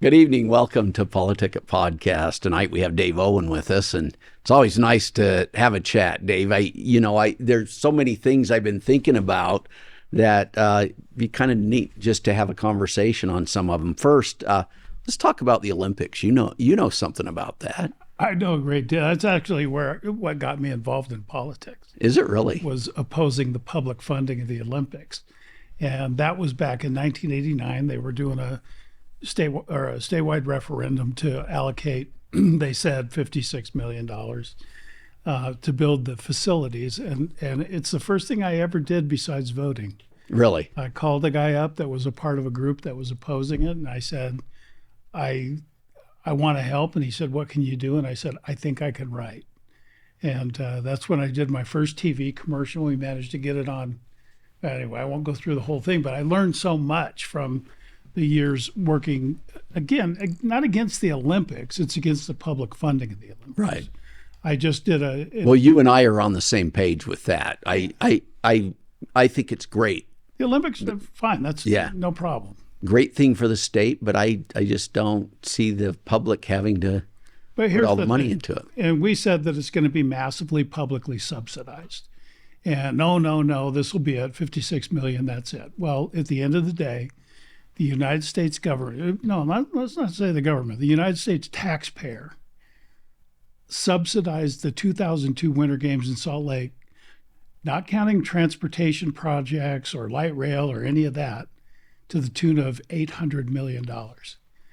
Good evening. Welcome to PoliticIt podcast. Tonight we have Dave Owen with us, and it's always nice to have a chat, Dave. There's so many things I've been thinking about that be kind of neat just to have a conversation on some of them. First, let's talk about the Olympics. You know something about that. I know a great deal. That's actually what got me involved in politics. Is it really? Was opposing the public funding of the Olympics, and that was back in 1989. They were doing a statewide referendum to allocate, they said, $56 million to build the facilities. And it's the first thing I ever did besides voting. Really? I called a guy up that was a part of a group that was opposing it. And I said, I want to help. And he said, what can you do? And I said, I think I can write. And that's when I did my first TV commercial. We managed to get it on. Anyway, I won't go through the whole thing, but I learned so much from the years working, again, not against the Olympics, it's against the public funding of the Olympics. Right. I just did well, you and I are on the same page with that. I think it's great. The Olympics are fine. That's no problem. Great thing for the state, but I just don't see the public having to put all the money into it. And we said that it's going to be massively publicly subsidized. And no, this will be at $56 million, that's it. Well, at the end of the day, the United States government, let's not say the government, the United States taxpayer subsidized the 2002 Winter Games in Salt Lake, not counting transportation projects or light rail or any of that, to the tune of $800 million.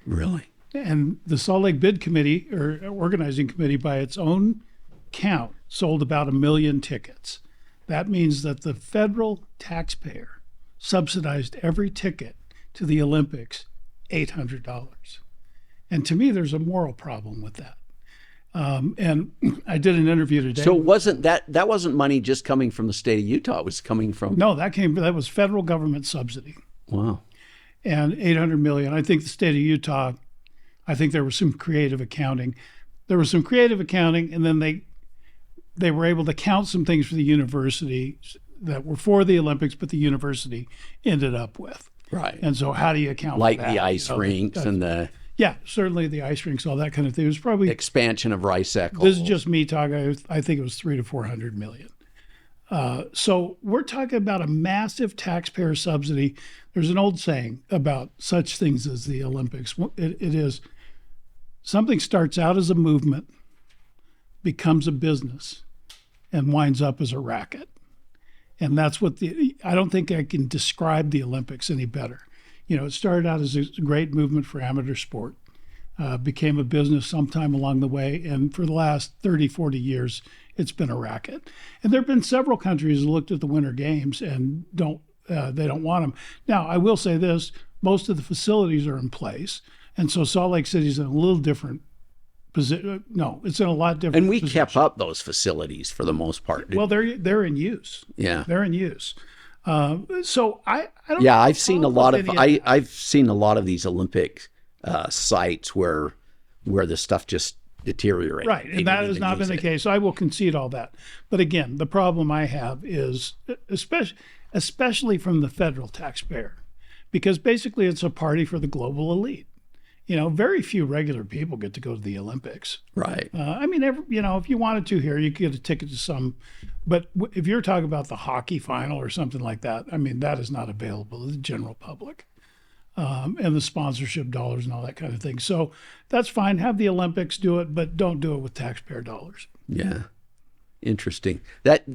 Really? And the Salt Lake Bid Committee, or organizing committee, by its own count, sold about 1 million tickets. That means that the federal taxpayer subsidized every ticket to the Olympics $800. And to me, there's a moral problem with that. And I did an interview today. So that wasn't money just coming from the state of Utah. It was coming from... No, that was federal government subsidy. Wow. And $800 million. I think the state of Utah, I think there was some creative accounting. And then they were able to count some things for the university that were for the Olympics, but the university ended up with. Right. And so how do you account for that? Like the ice rinks and the... Yeah, certainly the ice rinks, all that kind of thing. It was probably... Expansion of rice eccles. This is just me talking. I think it was $300 to $400 million. So we're talking about a massive taxpayer subsidy. There's an old saying about such things as the Olympics. It is something starts out as a movement, becomes a business, and winds up as a racket. And that's what I don't think I can describe the Olympics any better. It started out as a great movement for amateur sport, became a business sometime along the way. And for the last 30, 40 years, it's been a racket. And there have been several countries who looked at the Winter Games and they don't want them. Now, I will say this, most of the facilities are in place. And so Salt Lake City's in a little different position. No, it's in a lot different And we position. kept up those facilities for the most part. Well, they're in use. Yeah. They're in use. So I don't. Yeah, I've seen a lot of I've seen a lot of these Olympic sites where the stuff just deteriorates. Right, and that has not been the case. I will concede all that. But again, the problem I have is especially from the federal taxpayer, because basically it's a party for the global elite. Very few regular people get to go to the Olympics. Right. If you wanted to here, you could get a ticket to some. But if you're talking about the hockey final or something like that, that is not available to the general public. And the sponsorship dollars and all that kind of thing. So that's fine. Have the Olympics do it, but don't do it with taxpayer dollars. Yeah. Interesting. That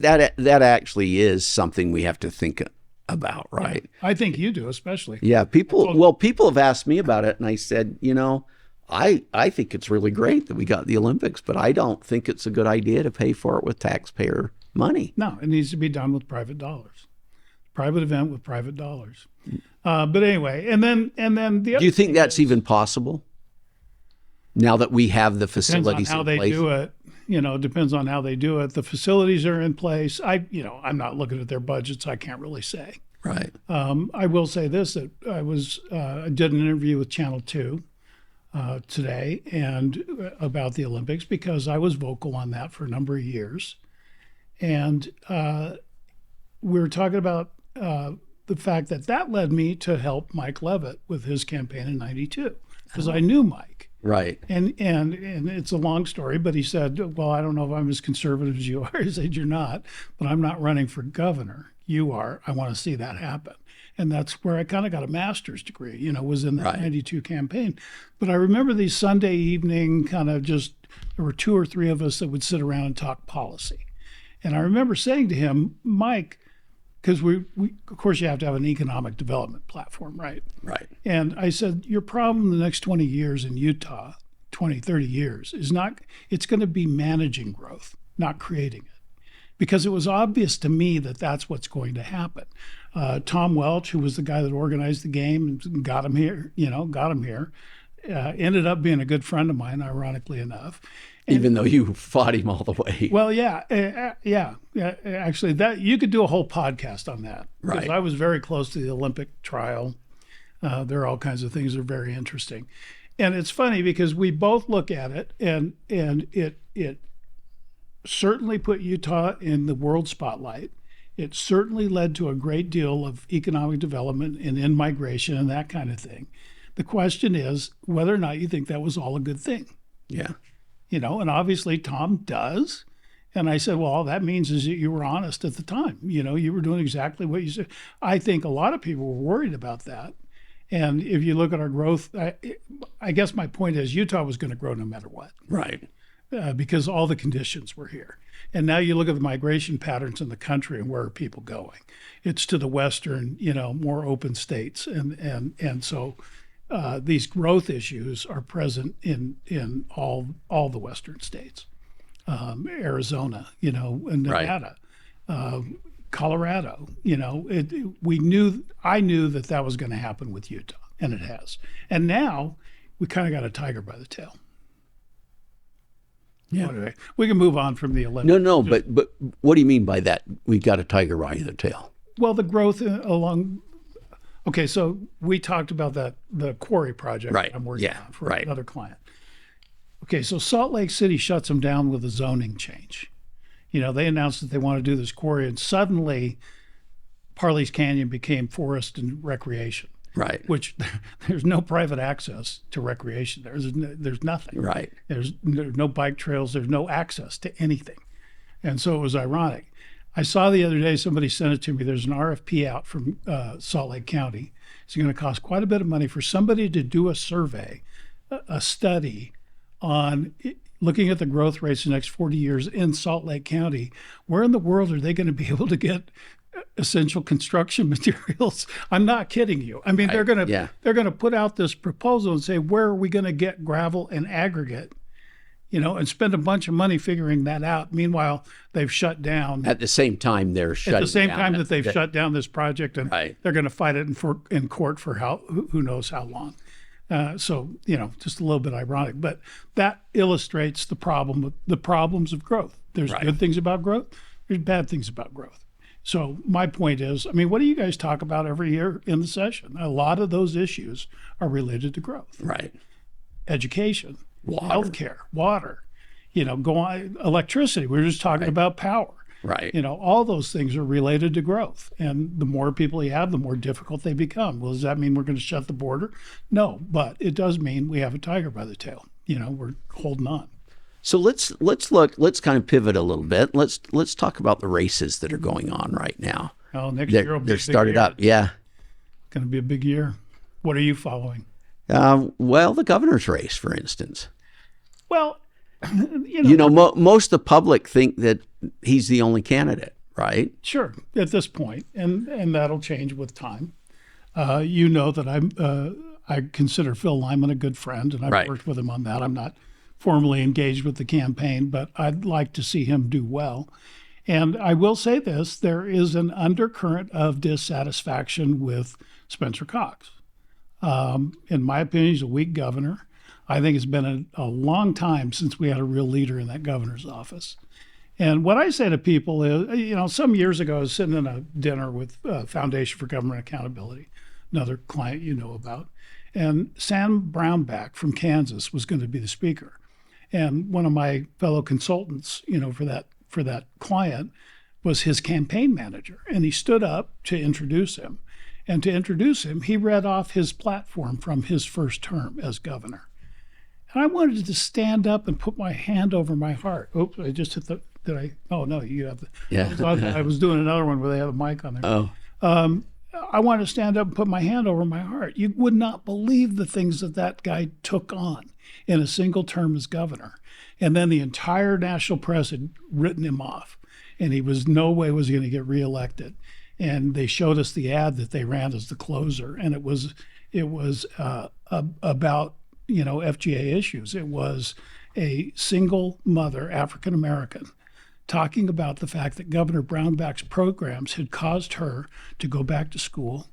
actually is something we have to think about, right? Yeah, I think you do, especially. Yeah, people have asked me about it, and I said, I think it's really great that we got the Olympics, but I don't think it's a good idea to pay for it with taxpayer money. No, it needs to be done with private dollars. Private event with private dollars. But anyway, and then the other Do you think that's even possible? Now that we have the facilities in place? Depends on how they do it. Depends on how they do it. The facilities are in place. I'm not looking at their budgets. I can't really say. Right. I will say this, that I did an interview with Channel 2 today and about the Olympics, because I was vocal on that for a number of years. And we were talking about the fact that led me to help Mike Leavitt with his campaign in '92. because I knew Mike. Right. And it's a long story, but he said, well, I don't know if I'm as conservative as you are. He said, you're not, but I'm not running for governor. You are. I want to see that happen. And that's where I kind of got a master's degree, was in the Right. 92 campaign. But I remember these Sunday evening kind of just, there were 2 or 3 of us that would sit around and talk policy. And I remember saying to him, Mike, because we of course you have to have an economic development platform, right? Right. And I said, your problem the next 20 years in Utah, 20, 30 years, is not, it's going to be managing growth, not creating it. Because it was obvious to me that that's what's going to happen. Tom Welch, who was the guy that organized the game and got him here, ended up being a good friend of mine, ironically enough. Even though you fought him all the way. Well, yeah. Actually, that you could do a whole podcast on that. Because Right. I was very close to the Olympic trial. There are all kinds of things that are very interesting. And it's funny because we both look at it, and it certainly put Utah in the world spotlight. It certainly led to a great deal of economic development and in-migration and that kind of thing. The question is whether or not you think that was all a good thing. Yeah. And obviously Tom does. And I said, well, all that means is that you were honest at the time. You were doing exactly what you said. I think a lot of people were worried about that. And if you look at our growth, I guess my point is Utah was going to grow no matter what. Right. Because all the conditions were here. And now you look at the migration patterns in the country and where are people going? It's to the western, more open states. And so these growth issues are present in all the western states. Arizona, and Nevada, Colorado, I knew that was going to happen with Utah, and it has. And now we kind of got a tiger by the tail. Yeah. Anyway, we can move on from the Olympics. No, but what do you mean by that? We got a tiger by the tail. Well, the growth along. Okay, so we talked about the quarry project Right. I'm working Yeah. on for Right. another client. Okay, so Salt Lake City shuts them down with a zoning change. They announced that they want to do this quarry, and suddenly Parley's Canyon became forest and recreation. Right. Which there's no private access to recreation. There's nothing. Right. There's no bike trails. There's no access to anything. And so it was ironic. I saw the other day, somebody sent it to me. There's an RFP out from Salt Lake County. It's going to cost quite a bit of money for somebody to do a survey, a study on looking at the growth rates in the next 40 years in Salt Lake County. Where in the world are they going to be able to get essential construction materials? I'm not kidding you. I mean, they're going to put out this proposal and say, where are we going to get gravel and aggregate, and spend a bunch of money figuring that out. Meanwhile, they've shut down. At the same time, they're shutting down. At the same time that they've shut down this project, and Right. they're going to fight it in court for who knows how long. So, just a little bit ironic, but that illustrates the problems of growth. There's Right. good things about growth. There's bad things about growth. So my point is, what do you guys talk about every year in the session? A lot of those issues are related to growth. Right. Education, Water. healthcare, water, go on, electricity. We were just talking about power. Right. All those things are related to growth. And the more people you have, the more difficult they become. Well, does that mean we're going to shut the border? No, but it does mean we have a tiger by the tail. We're holding on. So let's kind of pivot a little bit. Let's talk about the races that are going on right now. Oh, next year will be They're started up. Yeah. Going to be a big year. What are you following? Well, the governor's race, for instance. Well, most of the public think that he's the only candidate, right? Sure, at this point, and that'll change with time. That I consider Phil Lyman a good friend, and I've Right. worked with him on that. I'm not formally engaged with the campaign, but I'd like to see him do well. And I will say this, there is an undercurrent of dissatisfaction with Spencer Cox. In my opinion, he's a weak governor. I think it's been a long time since we had a real leader in that governor's office. And what I say to people is, some years ago, I was sitting in a dinner with Foundation for Government Accountability, another client you know about, and Sam Brownback from Kansas was going to be the speaker. And one of my fellow consultants, for that client was his campaign manager. And he stood up to introduce him. And to introduce him, he read off his platform from his first term as governor. And I wanted to stand up and put my hand over my heart. Oops, I just hit the, did I? Oh, no, you have the, Yeah. I was doing another one where they have a mic on there. Oh. I wanted to stand up and put my hand over my heart. You would not believe the things that that guy took on in a single term as governor. And then the entire national press had written him off, and he was no way was he going to get reelected. And they showed us the ad that they ran as the closer, and it was about FGA issues. It was a single mother, African American, talking about the fact that Governor Brownback's programs had caused her to go back to school.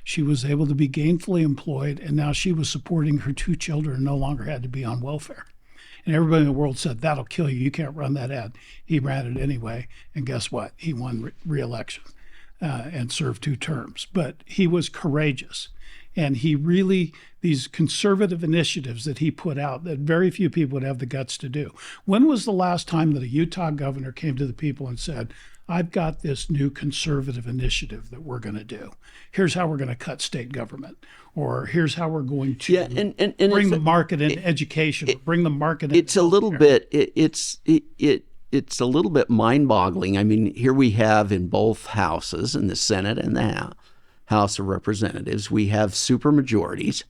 She was able to be gainfully employed, and now she was supporting her 2 children and no longer had to be on welfare. And everybody in the world said, that'll kill you. You can't run that ad. He ran it anyway, and guess what? He won re-election and served 2 terms. But he was courageous. And he really, these conservative initiatives that he put out that very few people would have the guts to do. When was the last time that a Utah governor came to the people and said, I've got this new conservative initiative that we're going to do. Here's how we're going to cut state government. Or here's how we're going to bring the market into education. Bring the market into It's a little bit, it's a little bit mind-boggling. I mean, here we have in both houses, in the Senate and the House of Representatives, we have supermajorities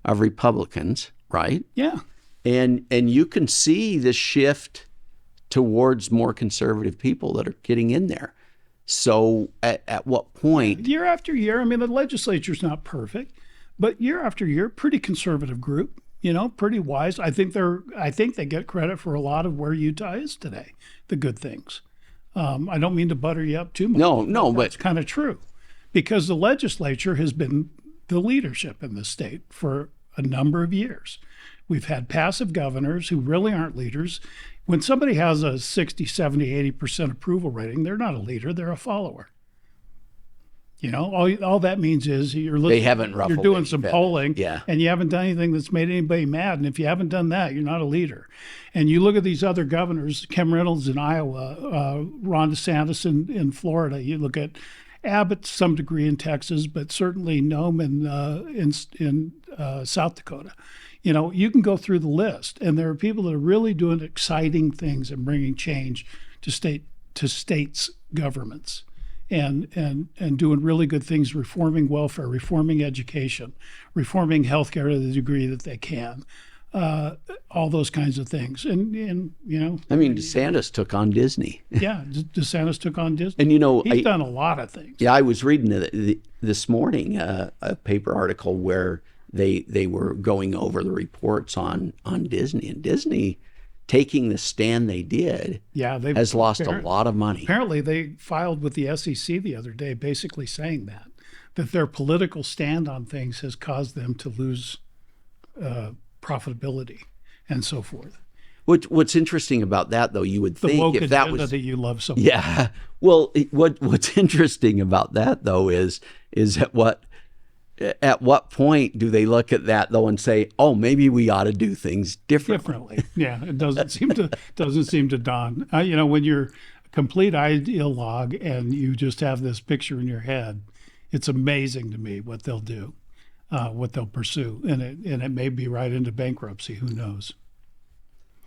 of Republicans, right? Yeah. And you can see the shift towards more conservative people that are getting in there. So at what point? Year after year, I mean, the legislature's not perfect, but year after year, pretty conservative group, pretty wise. I think they get credit for a lot of where Utah is today, the good things. I don't mean to butter you up too much. No, but it's kind of true. Because the legislature has been the leadership in the state for a number of years. We've had passive governors who really aren't leaders. When somebody has a 60, 70, 80% approval rating, they're not a leader, they're a follower. All that means is you're doing some polling, and you haven't done anything that's made anybody mad. And if you haven't done that, you're not a leader. And you look at these other governors, Kim Reynolds in Iowa, Ron DeSantis in Florida. You look at Abbott to some degree in Texas, but certainly Noem in South Dakota. You can go through the list, and there are people that are really doing exciting things and bringing change to states' governments, and doing really good things, reforming welfare, reforming education, reforming healthcare to the degree that they can. All those kinds of things. And I mean, DeSantis took on Disney. Yeah, DeSantis took on Disney. And he's done a lot of things. Yeah, I was reading this morning a paper article where they were going over the reports on Disney, and Disney taking the stand they did has lost a lot of money. Apparently they filed with the SEC the other day basically saying that their political stand on things has caused them to lose profitability and so forth. What's interesting about that, though, you would think if that was that you love so much. Yeah. Well, what's interesting about that, though, is at what point do they look at that, though, and say, "Oh, maybe we ought to do things differently." Yeah, it doesn't seem to dawn. When you're a complete ideologue and you just have this picture in your head, it's amazing to me what they'll do. What they'll pursue, and it may be right into bankruptcy. Who knows?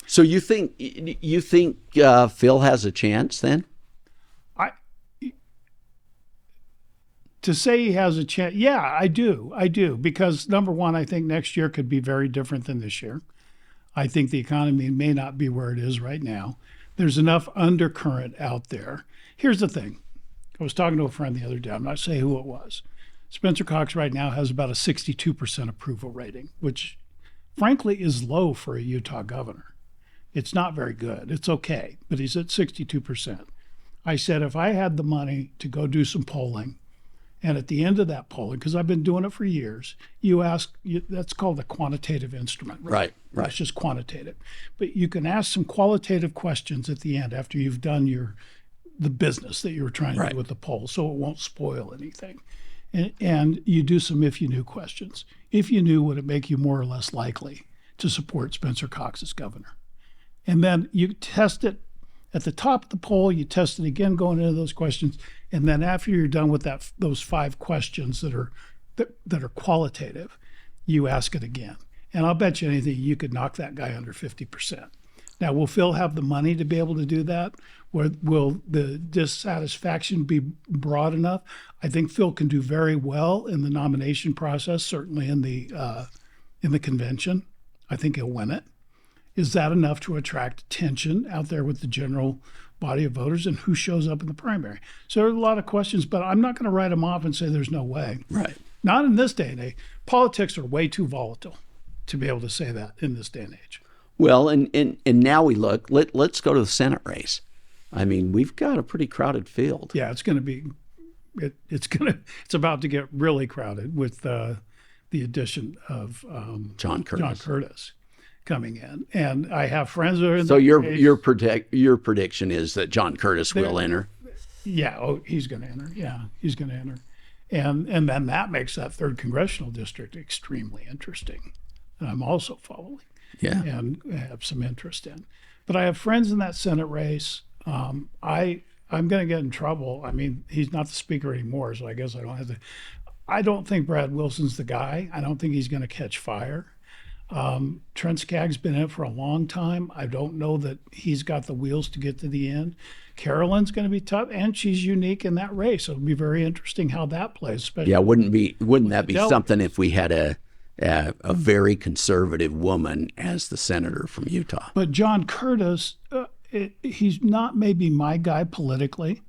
So you think Phil has a chance then? To say he has a chance, yeah, I do, because number one, I think next year could be very different than this year. I think the economy may not be where it is right now. There's enough undercurrent out there. Here's the thing. I was talking to a friend the other day. I'm not saying who it was. Spencer Cox right now has about a 62% approval rating, which frankly is low for a Utah governor. It's not very good. It's okay, but he's at 62%. I said, if I had the money to go do some polling, and at the end of that polling, because I've been doing it for years, that's called a quantitative instrument. Right. It's just quantitative. But you can ask some qualitative questions at the end after you've done the business that you were trying to do with the poll, so it won't spoil anything. And you do some if you knew questions. If you knew, would it make you more or less likely to support Spencer Cox as governor? And then you test it At the top of the poll, you test it again going into those questions, and then after you're done with those 5 questions that are qualitative, you ask it again. And I'll bet you anything you could knock that guy under 50%. Now, will Phil have the money to be able to do that? Will the dissatisfaction be broad enough? I think Phil can do very well in the nomination process, certainly in the convention. I think he'll win it. Is that enough to attract attention out there with the general body of voters, and who shows up in the primary? So there are a lot of questions, but I'm not going to write them off and say there's no way. Right. Not in this day and age. Politics are way too volatile to be able to say that in this day and age. Well, and now we look. Let's go to the Senate race. I mean, we've got a pretty crowded field. Yeah, it's going to be. It's about to get really crowded with the addition of John Curtis coming in, and I have friends that are in. So your prediction is that John Curtis will enter. Yeah, he's going to enter. Yeah, he's going to enter, and then that makes that 3rd congressional district extremely interesting. And I'm also following. Yeah, and have some interest in. But I have friends in that Senate race. I'm going to get in trouble. I mean, he's not the speaker anymore, so I guess I don't have to. I don't think Brad Wilson's the guy. I don't think he's going to catch fire. Trent Skagg's been in it for a long time. I don't know that he's got the wheels to get to the end. Carolyn's going to be tough, and she's unique in that race. So it'll be very interesting how that plays. Especially wouldn't that be something if we had a very conservative woman as the senator from Utah? But John Curtis, he's not maybe my guy politically.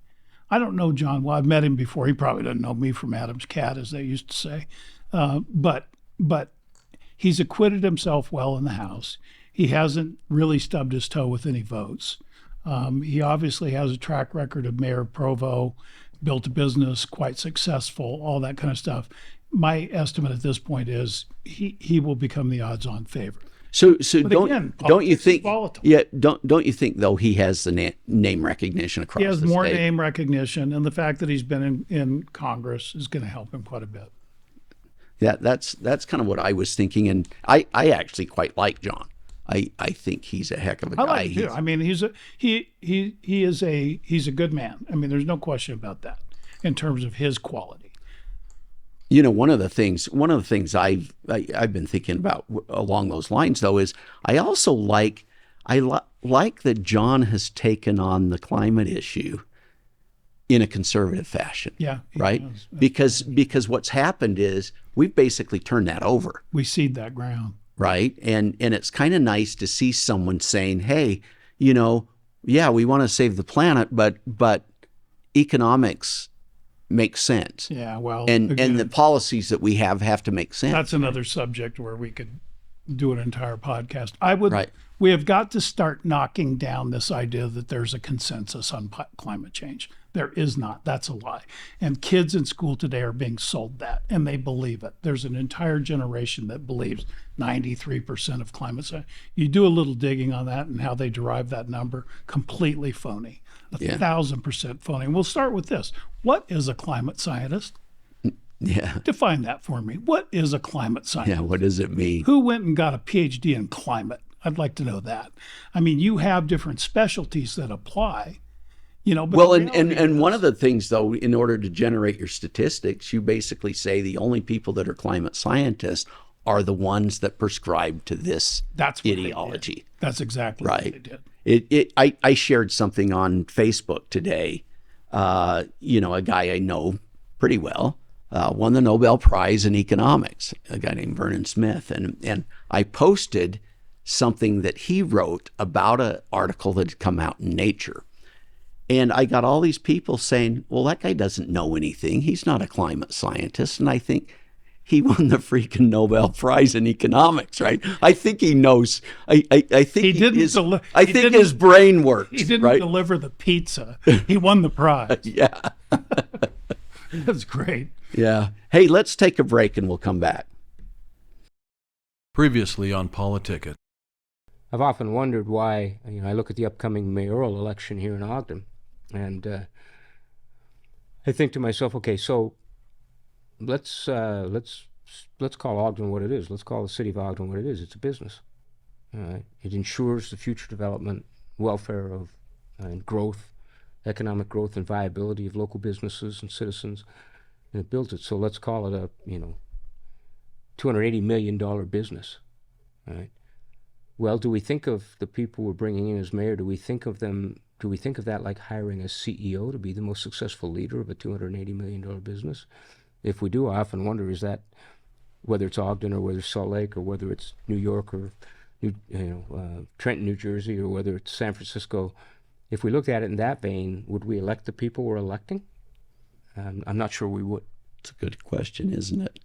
I don't know John well. I've met him before. He probably doesn't know me from Adam's cat, as they used to say. But he's acquitted himself well in the House. He hasn't really stubbed his toe with any votes. He obviously has a track record of Mayor Provo, built a business, quite successful, all that kind of stuff. My estimate at this point is he will become the odds-on favorite. So but don't you think? Volatile. Yeah, don't you think though he has the name recognition across? He has the more state? Name recognition, and the fact that he's been in Congress is going to help him quite a bit. Yeah, that's kind of what I was thinking, and I actually quite like John. I think he's a heck of a guy. I like him too. I mean, he's a good man. I mean, there's no question about that in terms of his quality. You know, one of the things I've been thinking about along those lines, though, is I also like that John has taken on the climate issue in a conservative fashion. Yeah, right. Because what's happened is we've basically turned that over. We cede that ground. Right, and it's kind of nice to see someone saying, "Hey, we want to save the planet, but economics." Makes sense. Yeah, well, and again, the policies that we have to make sense. That's another subject where we could do an entire podcast. Right. We have got to start knocking down this idea that there's a consensus on climate change. There is not. That's a lie. And kids in school today are being sold that, and they believe it. There's an entire generation that believes 93% of climate science. You do a little digging on that and how they derive that number, completely phony. 1,000% phony. And we'll start with this. What is a climate scientist? Yeah. Define that for me. What is a climate scientist? Yeah, what does it mean? Who went and got a PhD in climate? I'd like to know that. I mean, you have different specialties that apply, But well, and one of the things, though, in order to generate your statistics, you basically say the only people that are climate scientists are the ones that prescribe to this ideology. That's exactly right. What they did. I shared something on Facebook today. A guy I know pretty well won the Nobel Prize in economics, a guy named Vernon Smith. And I posted something that he wrote about an article that had come out in Nature. And I got all these people saying, well, that guy doesn't know anything. He's not a climate scientist. And I think he won the freaking Nobel Prize in economics, right? I think he knows. I think his brain works. He didn't right? deliver the pizza. He won the prize. Yeah. That's great. Yeah. Hey, let's take a break and we'll come back. Previously on PoliticIt. I've often wondered why, I look at the upcoming mayoral election here in Ogden, and I think to myself, okay, so let's call Ogden what it is. Let's call the city of Ogden what it is. It's a business. It ensures the future development, welfare of and growth, economic growth and viability of local businesses and citizens, and it built it. So let's call it a, $280 million business, right? Well, do we think of the people we're bringing in as mayor, do we think of that like hiring a CEO to be the most successful leader of a $280 million business? If we do, I often wonder, is that, whether it's Ogden or whether it's Salt Lake or whether it's New York or Trenton, New Jersey, or whether it's San Francisco, if we looked at it in that vein, would we elect the people we're electing? I'm not sure we would. It's a good question, isn't it?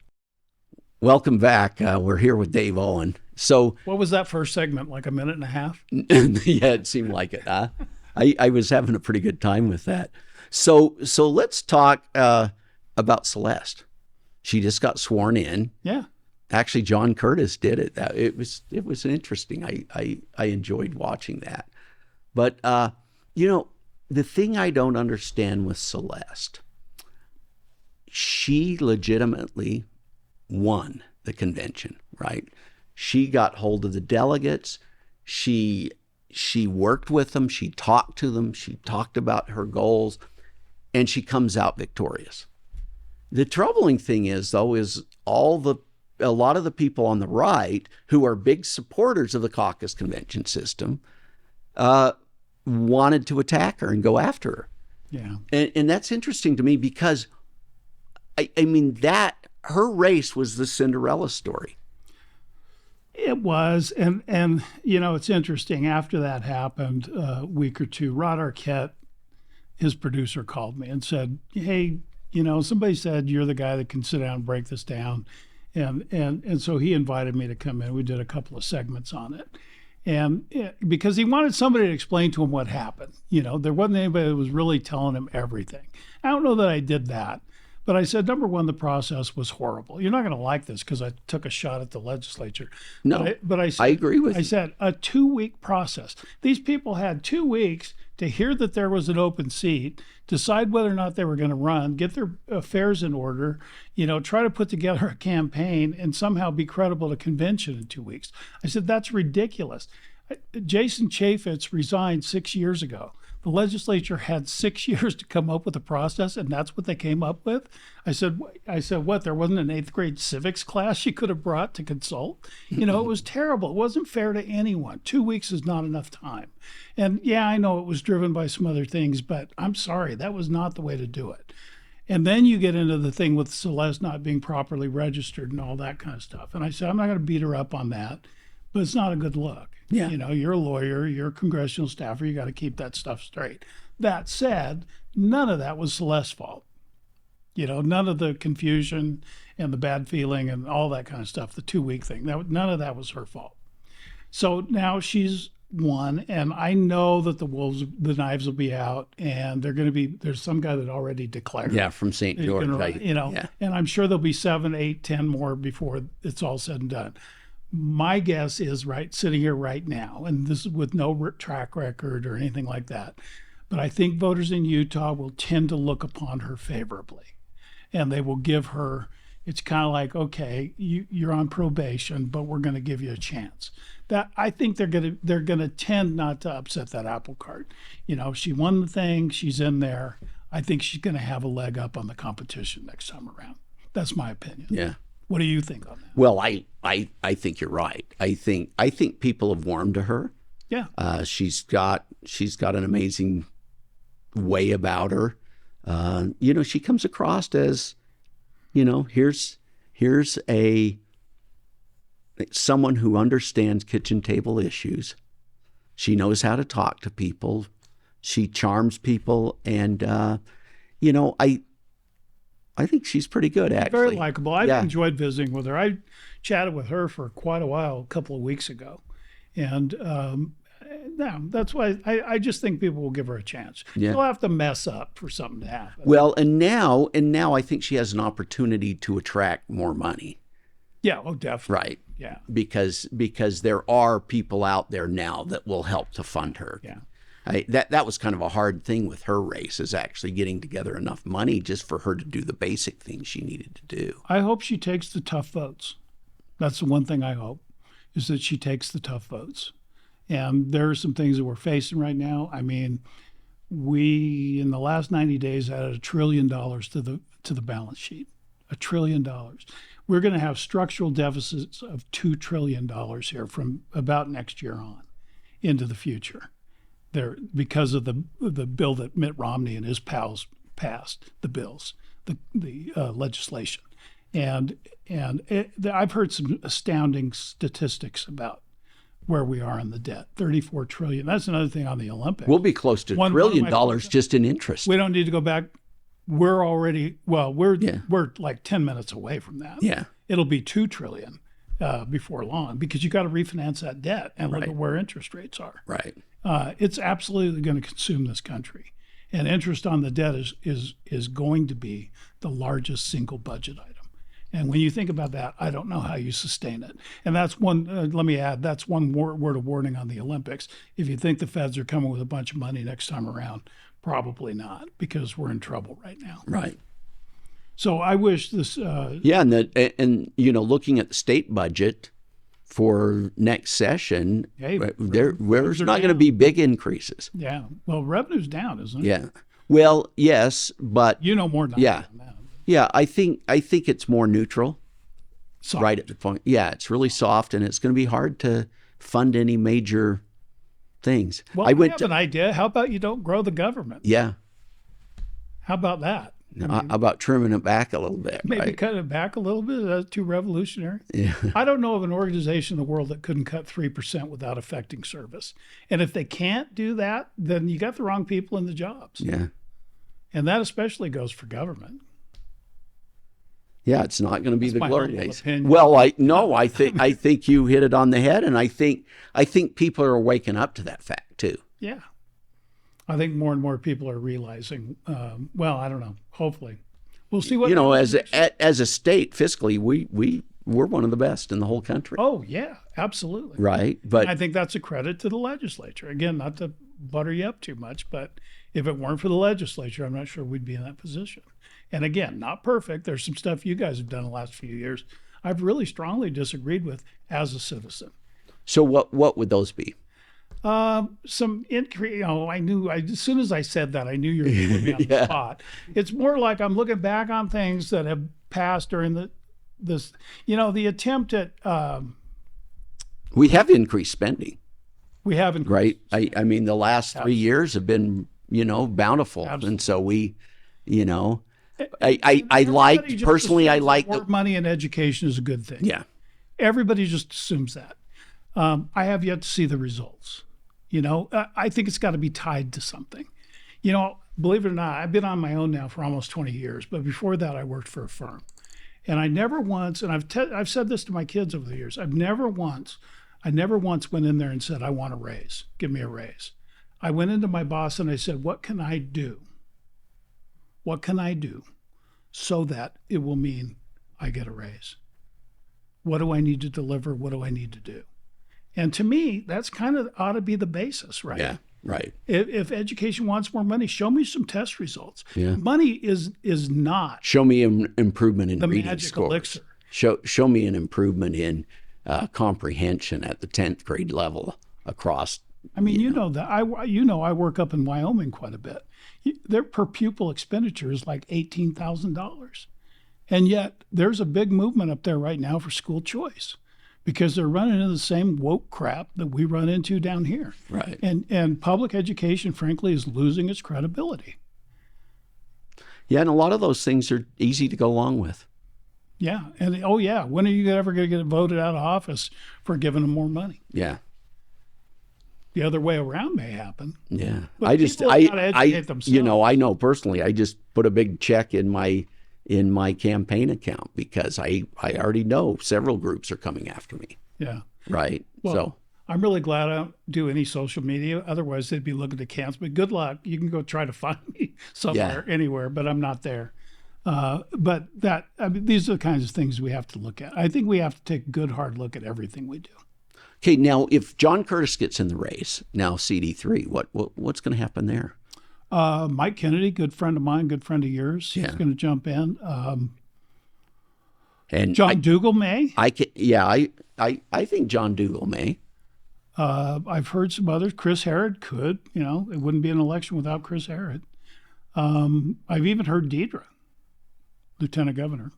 Welcome back. We're here with Dave Owen. So, What was that first segment, like a minute and a half? yeah, it seemed like it. I was having a pretty good time with that. So let's talk about Celeste. She just got sworn in. Yeah. Actually, John Curtis did it. It was interesting. I enjoyed watching that. But the thing I don't understand with Celeste, she legitimately won the convention, right? She got hold of the delegates. She worked with them. She talked to them. She talked about her goals, and she comes out victorious. The troubling thing is, though, is a lot of the people on the right who are big supporters of the caucus convention system wanted to attack her and go after her. Yeah. And that's interesting to me because, I mean, that her race was the Cinderella story. It was, and it's interesting. After that happened, a week or two, Rod Arquette, his producer, called me and said, "Hey, somebody said you're the guy that can sit down and break this down," and so he invited me to come in. We did a couple of segments on it, and because he wanted somebody to explain to him what happened. There wasn't anybody that was really telling him everything. I don't know that I did that. But I said, number one, the process was horrible. You're not going to like this because I took a shot at the legislature. No, but I said, I agree with you. I said, a 2-week process. These people had 2 weeks to hear that there was an open seat, decide whether or not they were going to run, get their affairs in order, try to put together a campaign and somehow be credible to convention in 2 weeks. I said, that's ridiculous. Jason Chaffetz resigned 6 years ago. The legislature had 6 years to come up with a process, and that's what they came up with. I said, what? There wasn't an 8th grade civics class she could have brought to consult? It was terrible. It wasn't fair to anyone. 2 weeks is not enough time. And yeah, I know it was driven by some other things, but I'm sorry, that was not the way to do it. And then you get into the thing with Celeste not being properly registered and all that kind of stuff. And I said, I'm not going to beat her up on that, but it's not a good look. Yeah. You're a lawyer, you're a congressional staffer, you got to keep that stuff straight. That said, none of that was Celeste's fault. None of the confusion and the bad feeling and all that kind of stuff, the 2-week thing, none of that was her fault. So now she's won, and I know that the knives will be out, and there's some guy that already declared. Yeah, from St. George. And I'm sure there'll be 7, 8, 10 more before it's all said and done. My guess is, sitting here right now, and this is with no track record or anything like that, but I think voters in Utah will tend to look upon her favorably, and they will give her, it's kind of like, okay, you're on probation, but we're going to give you a chance. That I think they're gonna tend not to upset that apple cart. She won the thing, she's in there. I think she's going to have a leg up on the competition next time around. That's my opinion. Yeah. What do you think on that? Well, I think you're right. I think people have warmed to her. Yeah. She's got an amazing way about her. She comes across as, here's someone who understands kitchen table issues. She knows how to talk to people. She charms people, and I think she's pretty good, actually. Very likable. I've enjoyed visiting with her. I chatted with her for quite a while a couple of weeks ago. And that's why I just think people will give her a chance. Yeah. She'll have to mess up for something to happen. Well, and now I think she has an opportunity to attract more money. Yeah, oh, definitely. Right. Yeah. Because there are people out there now that will help to fund her. Yeah. That was kind of a hard thing with her race, is actually getting together enough money just for her to do the basic things she needed to do. I hope she takes the tough votes. That's the one thing I hope, is that she takes the tough votes. And there are some things that we're facing right now. I mean, we in the last 90 days added $1 trillion to the balance sheet. $1 trillion. We're going to have structural deficits of $2 trillion here from about next year on into the future. There, because of the bill that Mitt Romney and his pals passed, the bills, the legislation, and I've heard some astounding statistics about where we are in the debt. 34 trillion. That's another thing on the Olympics. We'll be close to $1 trillion just in interest. We don't need to go back. We're already we're like 10 minutes away from that. Yeah, it'll be $2 trillion before long because you got to refinance that debt and look at where interest rates are. Right. It's absolutely going to consume this country, and interest on the debt is going to be the largest single budget item. And when you think about that, I don't know how you sustain it. And that's one. Let me add, that's one word of warning on the Olympics. If you think the feds are coming with a bunch of money next time around, probably not, because we're in trouble right now. Right. So I wish this. And looking at the state budget for next session, there's not going to be big increases. Yeah. Well, revenue's down, isn't it? Yeah. Well, yes, but you know more than that. Yeah, I think it's more neutral. Soft. Right at the point. Yeah, it's really soft, and it's going to be hard to fund any major things. Well, I have an idea. How about you don't grow the government? Yeah. How about that? How about trimming it back a little bit? Maybe right? cut it back a little bit. That's too revolutionary. Yeah. I don't know of an organization in the world that couldn't cut 3% without affecting service. And if they can't do that, then you got the wrong people in the jobs. Yeah. And that especially goes for government. Yeah, it's not going to be the glory days. Opinion. Well, I think you hit it on the head, and I think people are waking up to that fact too. Yeah, I think more and more people are realizing. Well, I don't know. Hopefully, we'll see what as a state fiscally, we're one of the best in the whole country. Oh yeah, absolutely. Right, but and I think that's a credit to the legislature. Again, not to butter you up too much, but if it weren't for the legislature, I'm not sure we'd be in that position. And again, not perfect. There's some stuff you guys have done the last few years I've really strongly disagreed with as a citizen. So what would those be? Some increase. I knew as soon as I said that, I knew you were going to put me on the spot. It's more like I'm looking back on things that have passed during the attempt at. We have increased spending. We haven't. Right. I mean, the last 3 years have been, bountiful. Absolutely. And so we, I like personally, I like more money in education is a good thing. Yeah. Everybody just assumes that. I have yet to see the results. I think it's got to be tied to something. Believe it or not, I've been on my own now for almost 20 years, but before that I worked for a firm. And I never once, and I've said this to my kids over the years, I never once went in there and said, I want a raise, give me a raise. I went into my boss and I said, what can I do? What can I do so that it will mean I get a raise? What do I need to deliver? What do I need to do? And to me, that's kind of ought to be the basis, right? Yeah, right. If education wants more money, show me some test results. Yeah. Money is not. Show me an improvement in the reading magic scores. Elixir. Show me an improvement in comprehension at the 10th grade level across. I mean, that I work up in Wyoming quite a bit. Their per pupil expenditure is like $18,000, and yet there's a big movement up there right now for school choice, because they're running into the same woke crap that we run into down here. Right. And public education, frankly, is losing its credibility. Yeah, and a lot of those things are easy to go along with. Yeah, and when are you ever going to get voted out of office for giving them more money? Yeah. The other way around may happen. Yeah, but I educate themselves. I know personally, I just put a big check in my campaign account because I already know several groups are coming after me. Yeah. Right. Well, so I'm really glad I don't do any social media. Otherwise, they'd be looking to cancel me. Good luck. You can go try to find me somewhere, anywhere, but I'm not there. These are the kinds of things we have to look at. I think we have to take a good, hard look at everything we do. Okay, now if John Curtis gets in the race, now CD3, what's going to happen there? Mike Kennedy, good friend of mine, good friend of yours, he's going to jump in. And John Dougal may. I think John Dougal may. I've heard some others. Chris Herod could, it wouldn't be an election without Chris Herod. I've even heard Deidre, Lieutenant Governor,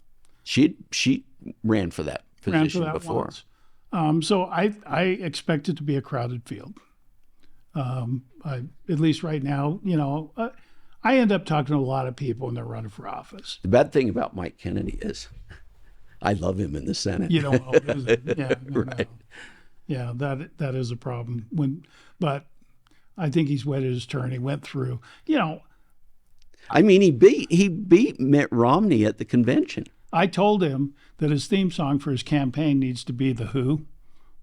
She ran for that ran position for that before. once. So I expect it to be a crowded field. At least right now, I end up talking to a lot of people when they're running for office. The bad thing about Mike Kennedy is I love him in the Senate. You don't know, is it? Yeah, Right. no. Yeah, that is a problem. But I think he's waited his turn. He went through. I mean, he beat Mitt Romney at the convention. I told him that his theme song for his campaign needs to be The Who,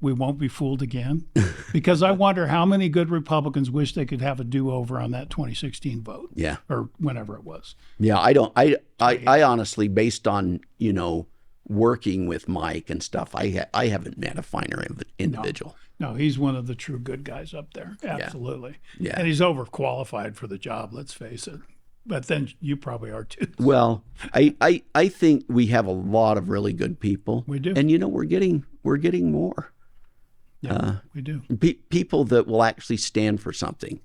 "We Won't Be Fooled Again," because I wonder how many good Republicans wish they could have a do-over on that 2016 vote. Yeah. Or whenever it was. Yeah, I honestly, based on, working with Mike and stuff, I haven't met a finer individual. No, he's one of the true good guys up there. Absolutely. Yeah. And he's overqualified for the job, let's face it. But then you probably are too. Well, I think we have a lot of really good people. We do. And we're getting more. Yeah, we do. People that will actually stand for something.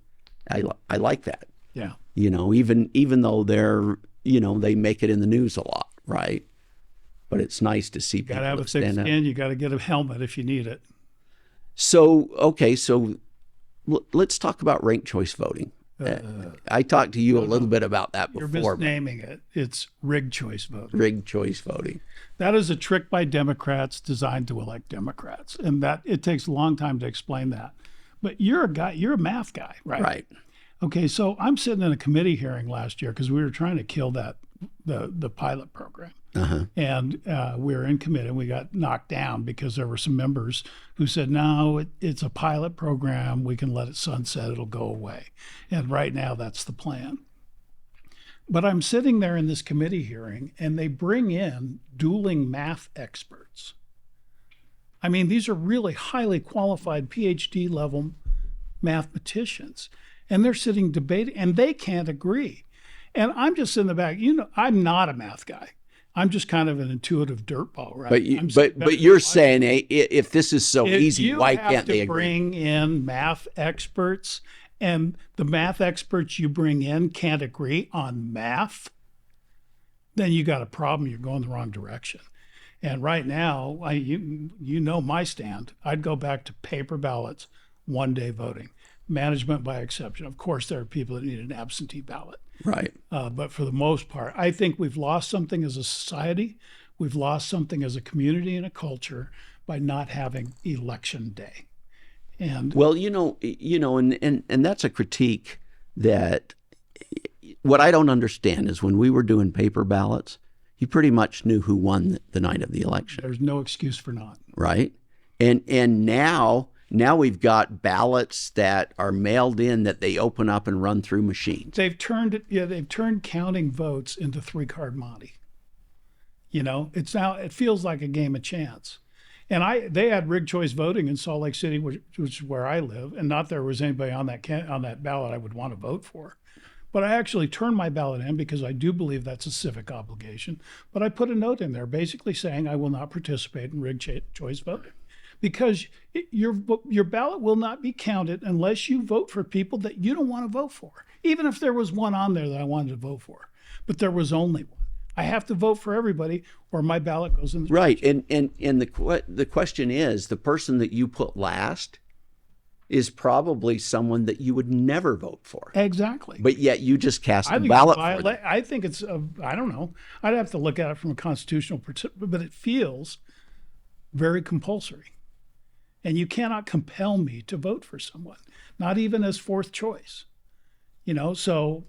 I like that. Yeah. Even though they're, they make it in the news a lot, right? But it's nice to see people Got to have a that thick stand up. skin. You got to get a helmet if you need it. So, okay, let's talk about ranked choice voting. I talked to you a little bit about that You're before. misnaming it. It's rigged choice voting. Rigged choice voting. That is a trick by Democrats designed to elect Democrats, and that it takes a long time to explain that. But you're a math guy, right? Right. Okay, so I'm sitting in a committee hearing last year because we were trying to kill the pilot program. Uh-huh. And we were in committee and we got knocked down because there were some members who said, no, it's a pilot program. We can let it sunset. It'll go away. And right now that's the plan. But I'm sitting there in this committee hearing and they bring in dueling math experts. I mean, these are really highly qualified PhD level mathematicians. And they're sitting debating and they can't agree. And I'm just in the back. I'm not a math guy. I'm just kind of an intuitive dirtball, right? But you're saying, hey, if this is so easy, why can't they agree? Bring in math experts, and the math experts you bring in can't agree on math, then you got a problem. You're going the wrong direction. And right now, my stand. I'd go back to paper ballots, one-day voting, management by exception. Of course, there are people that need an absentee ballot. Right. But for the most part, I think we've lost something as a society. We've lost something as a community and a culture by not having election day. And well, and that's a critique that what I don't understand is when we were doing paper ballots, you pretty much knew who won the night of the election. There's no excuse for not. Right. And now we've got ballots that are mailed in that they open up and run through machines. They've turned counting votes into 3-card Monte. It feels like a game of chance. And they had rigged choice voting in Salt Lake City, which is where I live, and not there was anybody on that ballot I would want to vote for. But I actually turned my ballot in because I do believe that's a civic obligation. But I put a note in there basically saying I will not participate in rigged choice voting. Because your ballot will not be counted unless you vote for people that you don't want to vote for, even if there was one on there that I wanted to vote for. But there was only one. I have to vote for everybody or my ballot goes in the right. And the question is, the person that you put last is probably someone that you would never vote for. Exactly. But yet you just cast a ballot for them. I think it's, I don't know. I'd have to look at it from a constitutional perspective, but it feels very compulsory. And you cannot compel me to vote for someone, not even as fourth choice. So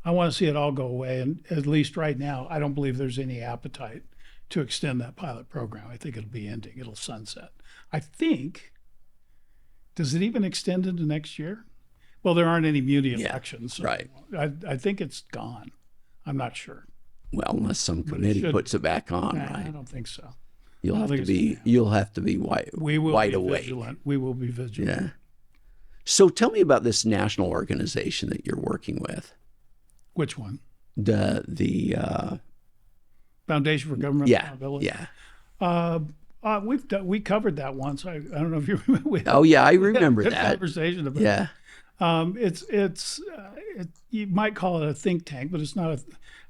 I want to see it all go away. And at least right now, I don't believe there's any appetite to extend that pilot program. I think it'll be ending. It'll sunset. I think, does it even extend into next year? Well, there aren't any muni elections. So right. I think it's gone. I'm not sure. Well, unless some committee puts it back on, right? I don't think so. You'll have to be wide awake. Vigilant. We will be vigilant. Yeah. So tell me about this national organization that you're working with. Which one? The Foundation for Government Accountability. Yeah. We covered that once. I don't know if you remember. Oh yeah, I We had a remember good that. conversation about Yeah. you might call it a think tank, but it's not a.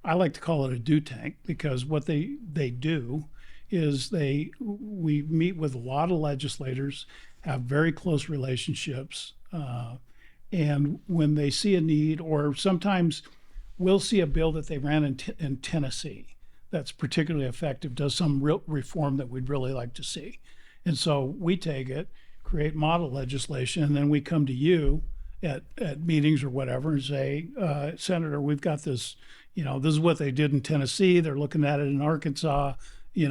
I like to call it a do tank because what they do is we meet with a lot of legislators, have very close relationships, and when they see a need, or sometimes we'll see a bill that they ran in Tennessee that's particularly effective, does some real reform that we'd really like to see, and so we take it, create model legislation, and then we come to you at meetings or whatever and say, Senator, we've got this, this is what they did in Tennessee. They're looking at it in Arkansas. They've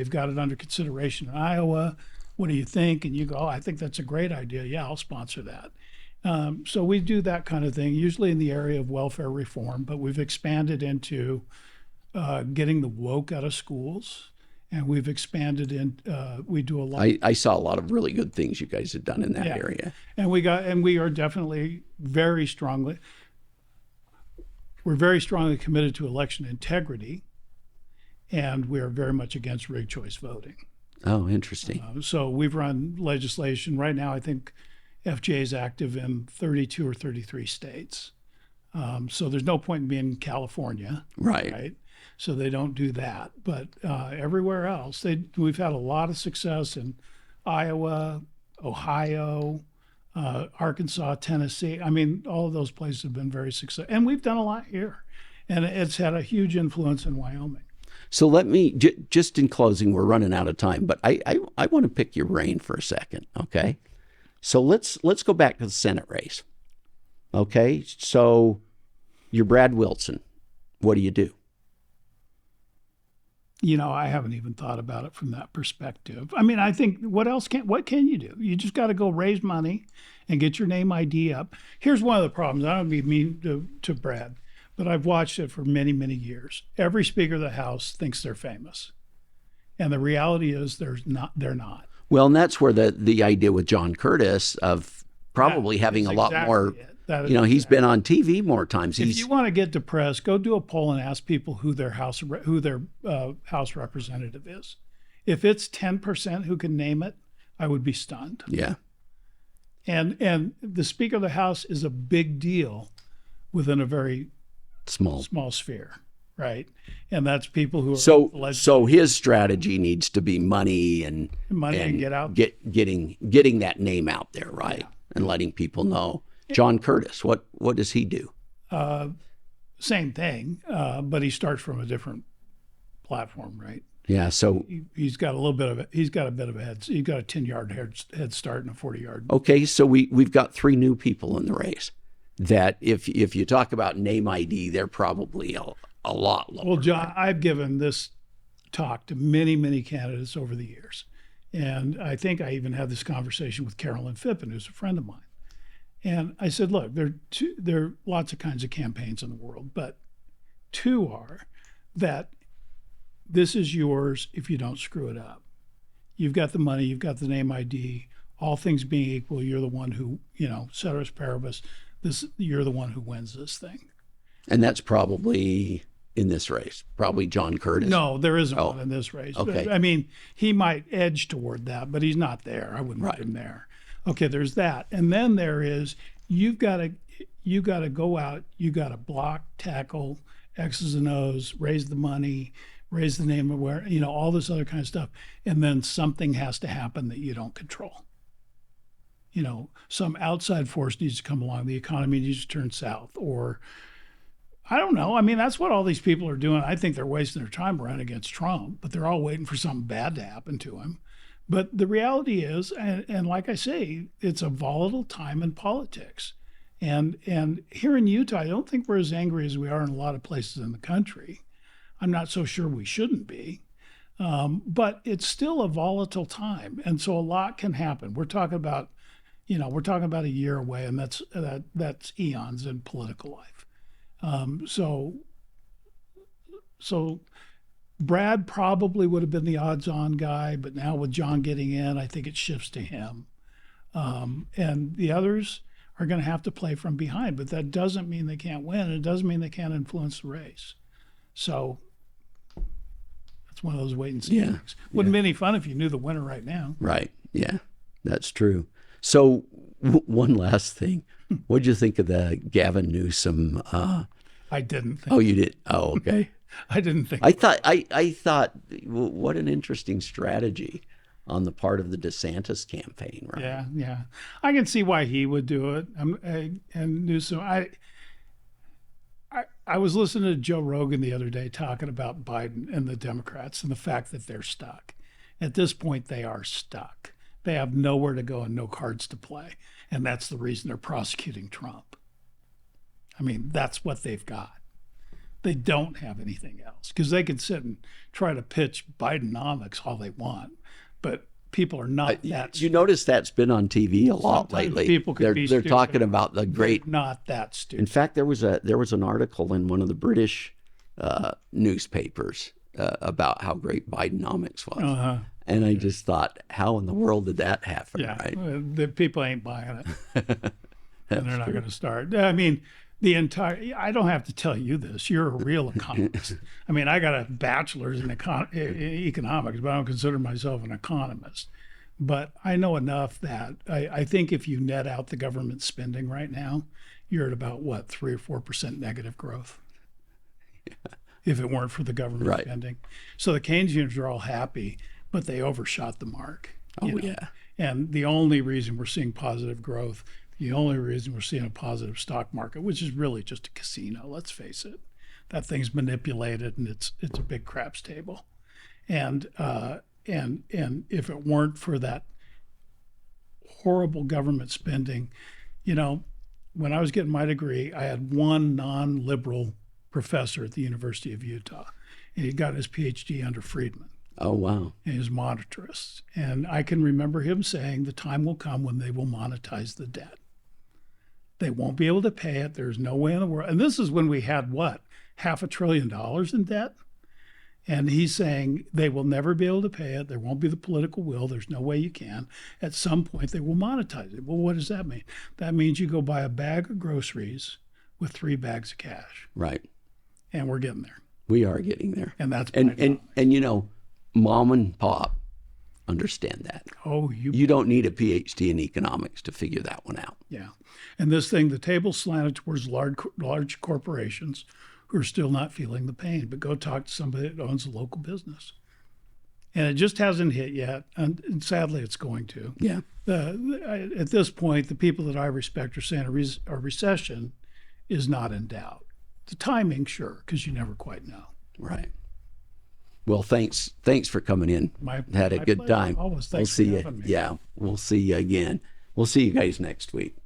got it under consideration in Iowa. What do you think? And you go, oh, I think that's a great idea. Yeah, I'll sponsor that. So we do that kind of thing, usually in the area of welfare reform, but we've expanded into getting the woke out of schools. And we've expanded in. We do a lot. I saw a lot of really good things you guys have done in that area. And we are definitely very strongly. We're very strongly committed to election integrity, and we are very much against ranked choice voting. Oh, interesting. So we've run legislation right now. I think FJ is active in 32 or 33 states. So there's no point in being in California, right? So they don't do that. But everywhere else, we've had a lot of success in Iowa, Ohio, Arkansas, Tennessee. I mean, all of those places have been very successful. And we've done a lot here. And it's had a huge influence in Wyoming. So let me, just in closing, we're running out of time, but I want to pick your brain for a second, okay? So let's go back to the Senate race, okay? So you're Brad Wilson. What do you do? I haven't even thought about it from that perspective. I mean, I think what can you do? You just got to go raise money and get your name ID up. Here's one of the problems. I don't mean mean to Brad, but I've watched it for many, many years. Every Speaker of the House thinks they're famous. And the reality is they're not. Well, and that's where the idea with John Curtis of probably having a lot more, he's been on TV more times. If you want to get depressed, go do a poll and ask people who their House representative is. If it's 10% who can name it, I would be stunned. Yeah. And the Speaker of the House is a big deal within a very small sphere, right? And that's people who are so his strategy needs to be money and get out, getting that name out there, right? Yeah. And letting people know. John Curtis, what does he do? Same thing, but he starts from a different platform, right? Yeah, so he's got a bit of a 10-yard head start and a 40-yard. Okay, so we've got three new people in the race. That if you talk about name ID, they're probably a lot lower. Well, John, I've given this talk to many, many candidates over the years, and I think I even had this conversation with Carolyn Phippen, who's a friend of mine. And I said, look, there are lots of kinds of campaigns in the world, but two are that this is yours if you don't screw it up. You've got the money, you've got the name ID. All things being equal, you're the one who, ceteris paribus, you're the one who wins this thing. And that's probably in this race, probably John Curtis. No, there isn't one in this race. Okay. I mean, he might edge toward that, but he's not there. I wouldn't put him there. Okay, there's that. And then there is, you've got to go out, you got to block, tackle, X's and O's, raise the money, raise the name of where, all this other kind of stuff. And then something has to happen that you don't control. Some outside force needs to come along. The economy needs to turn south, or I don't know. I mean, that's what all these people are doing. I think they're wasting their time running against Trump, but they're all waiting for something bad to happen to him. But the reality is, and like I say, it's a volatile time in politics. And here in Utah, I don't think we're as angry as we are in a lot of places in the country. I'm not so sure we shouldn't be. But it's still a volatile time. And so a lot can happen. We're talking about a year away, and that's eons in political life. So Brad probably would have been the odds-on guy, but now with John getting in, I think it shifts to him. And the others are going to have to play from behind, but that doesn't mean they can't win. It doesn't mean they can't influence the race. So It's one of those wait and see Yeah. things. Wouldn't be any fun if you knew the winner right now. Right. Yeah, that's true. So one last thing. What'd you think of the Gavin Newsom? I didn't think. Oh, you did? Oh, okay. I didn't think. I thought, what an interesting strategy on the part of the DeSantis campaign, right? Yeah, yeah. I can see why he would do it. And Newsom, I was listening to Joe Rogan the other day talking about Biden and the Democrats and the fact that they're stuck. At this point, they are stuck. They have nowhere to go and no cards to play. And that's the reason they're prosecuting Trump. I mean, that's what they've got. They don't have anything else because they can sit and try to pitch Bidenomics all they want, but people are not that. You notice that's been on TV a lot Sometimes lately. people could be they're stupid. talking about the great. Not that stupid. In fact, there was an article in one of the British newspapers about how great Bidenomics was, and I just thought, how in the world did that happen? Yeah, Right? the people ain't buying it, and they're not going to start. I mean, I don't have to tell you this. You're a real economist. I mean, I got a bachelor's in economics, but I don't consider myself an economist. But I know enough that I think if you net out the government spending right now, you're at about, 3 or 4% negative growth. Yeah. If it weren't for the government spending. So the Keynesians are all happy, but they overshot the mark. Yeah. And the only reason we're seeing positive growth, the only reason we're seeing a positive stock market, which is really just a casino, let's face it. That thing's manipulated and it's a big craps table. And if it weren't for that horrible government spending, when I was getting my degree, I had one non-liberal professor at the University of Utah, and he got his PhD under Friedman. Oh, wow. And his monetarists. And I can remember him saying the time will come when they will monetize the debt. They won't be able to pay it. There's no way in the world. And this is when we had $500 billion in debt. And he's saying they will never be able to pay it. There won't be the political will. There's no way you can. At some point, they will monetize it. Well, what does that mean? That means you go buy a bag of groceries with 3 bags of cash. Right. And we're getting there. We are getting there. And that's and mom and pop understand that. Oh, you don't need a PhD in economics to figure that one out. Yeah. And this thing, the table's slanted towards large corporations who are still not feeling the pain. But go talk to somebody that owns a local business. And it just hasn't hit yet. And sadly, it's going to. Yeah. At this point, the people that I respect are saying a recession is not in doubt. The timing, sure, because you never quite know. Right. Well, thanks for coming in. Had a good pleasure. time. Always. We'll Thanks see for you. having me. Yeah, we'll see you again. We'll see you guys next week.